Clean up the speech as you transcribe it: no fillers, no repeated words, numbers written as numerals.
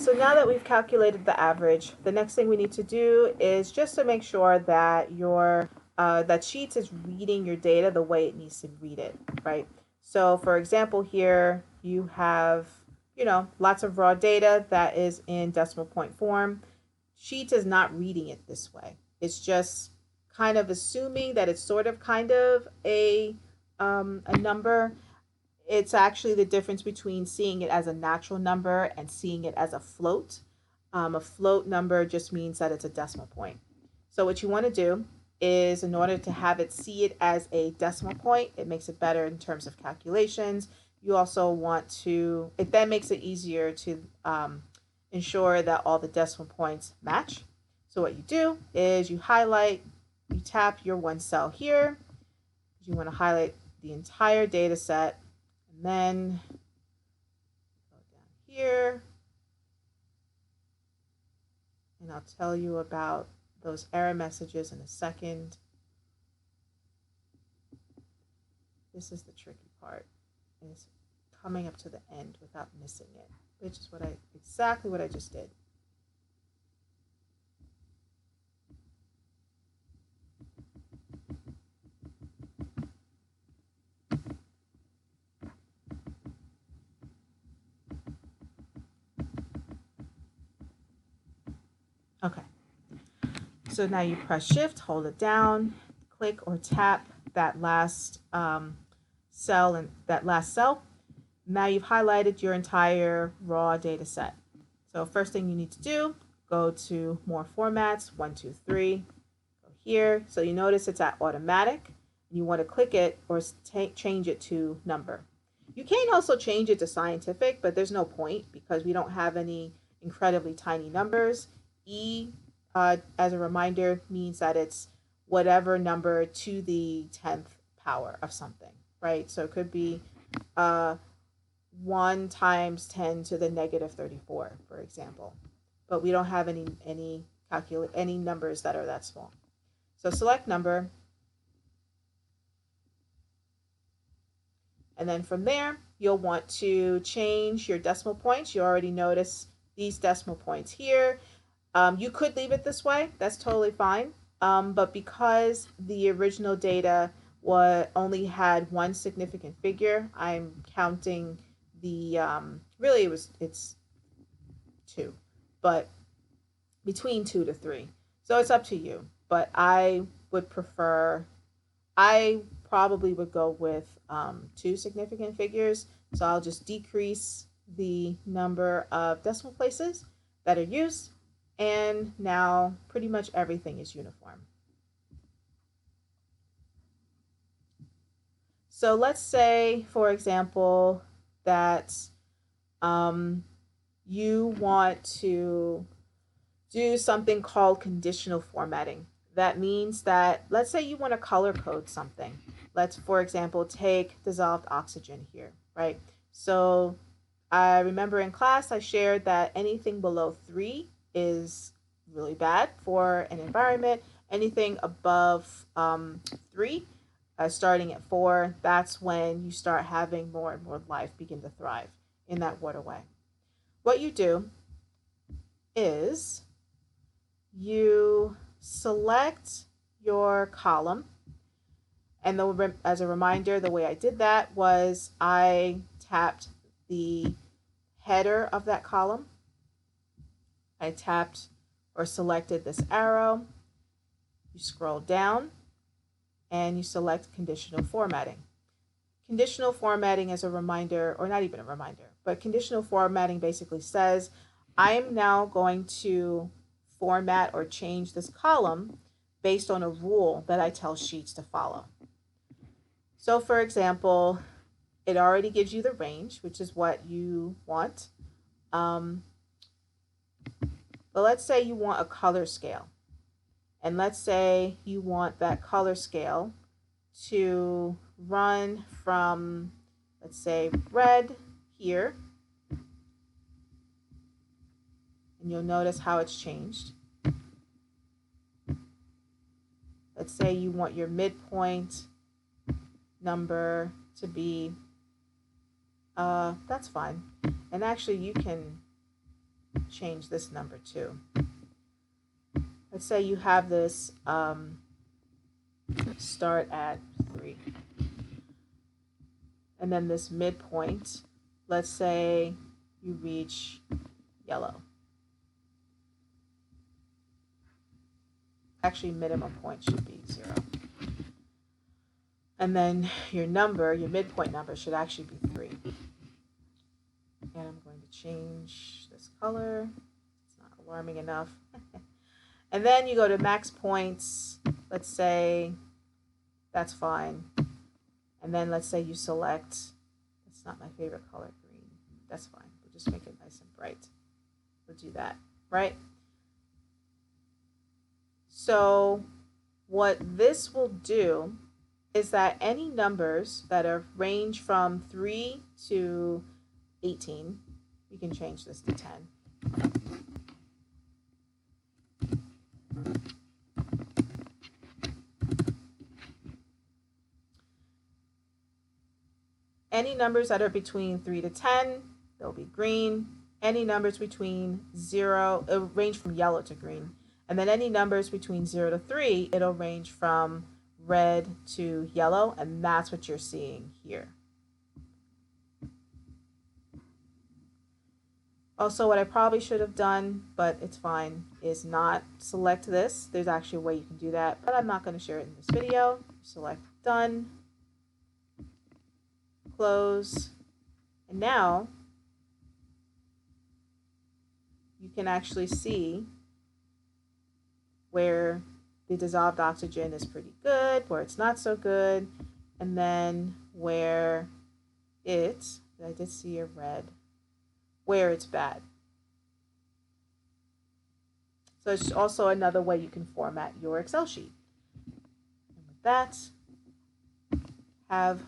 So now that we've calculated the average, the next thing we need to do is just to make sure that that Sheets is reading your data the way it needs to read it, right? So for example, here you have, lots of raw data that is in decimal point form. Sheets is not reading it this way. It's just kind of assuming that it's sort of kind of a number. It's actually the difference between seeing it as a natural number and seeing it as a float. A float number just means that it's a decimal point. So what you want to do is, in order to have it see it as a decimal point, it makes it better in terms of calculations. You also want to, it then makes it easier to ensure that all the decimal points match. So what you do is you highlight, you tap your one cell here. You want to highlight the entire data set, and then go down here, and I'll tell you about those error messages in a second. This is the tricky part, and it's coming up to the end without missing it, which is exactly what I just did. Okay, so now you press Shift, hold it down, click or tap that last cell and that last cell. Now you've highlighted your entire raw data set. So first thing you need to do, go to More Formats, 1, 2, 3, go here. So you notice it's at Automatic. You want to click it or change it to Number. You can also change it to Scientific, but there's no point because we don't have any incredibly tiny numbers. E, as a reminder, means that it's whatever number to the 10th power of something, right? So it could be 1 times 10 to the negative 34, for example. But we don't have any numbers that are that small. So select number. And then from there, you'll want to change your decimal points. You already notice these decimal points here. You could leave it this way. That's totally fine. But because the original data only had one significant figure, I'm counting the really it's 2, but between 2 to 3. So it's up to you. But I probably would go with 2 significant figures. So I'll just decrease the number of decimal places that are used. And now pretty much everything is uniform. So let's say, for example, that you want to do something called conditional formatting. That means that, let's say you want to color code something. Let's, for example, take dissolved oxygen here, right? So I remember in class I shared that anything below 3 is really bad for an environment. Anything above 3, starting at 4, that's when you start having more and more life begin to thrive in that waterway. What you do is you select your column, and as a reminder, the way I did that was I tapped the header of that column. I tapped or selected this arrow. You scroll down and you select conditional formatting. Conditional formatting is a reminder, or not even a reminder, but conditional formatting basically says, I am now going to format or change this column based on a rule that I tell Sheets to follow. So for example, it already gives you the range, which is what you want. But let's say you want a color scale. And let's say you want that color scale to run from, let's say, red here. And you'll notice how it's changed. Let's say you want your midpoint number to be, that's fine. And actually you can change this number too. Let's say you have this start at 3. And then this midpoint, let's say you reach yellow. Actually, minimum point should be 0. And then your number, your midpoint number, should actually be 3. And I'm going to change this color. It's not alarming enough. And then you go to max points. Let's say that's fine. And then let's say you select, it's not my favorite color, green. That's fine. We'll just make it nice and bright. We'll do that, right? So what this will do is that any numbers that are range from 3 to 18, you can change this to 10. Any numbers that are between 3 to 10, they'll be green. Any numbers between 0, it'll range from yellow to green. And then any numbers between 0 to 3, it'll range from red to yellow, and that's what you're seeing here. Also, what I probably should have done, but it's fine, is not select this. There's actually a way you can do that, but I'm not going to share it in this video. Select done, close, and now you can actually see where the dissolved oxygen is pretty good, where it's not so good, and then where it's, I did see a red, where it's bad. So it's also another way you can format your Excel sheet. And with that, have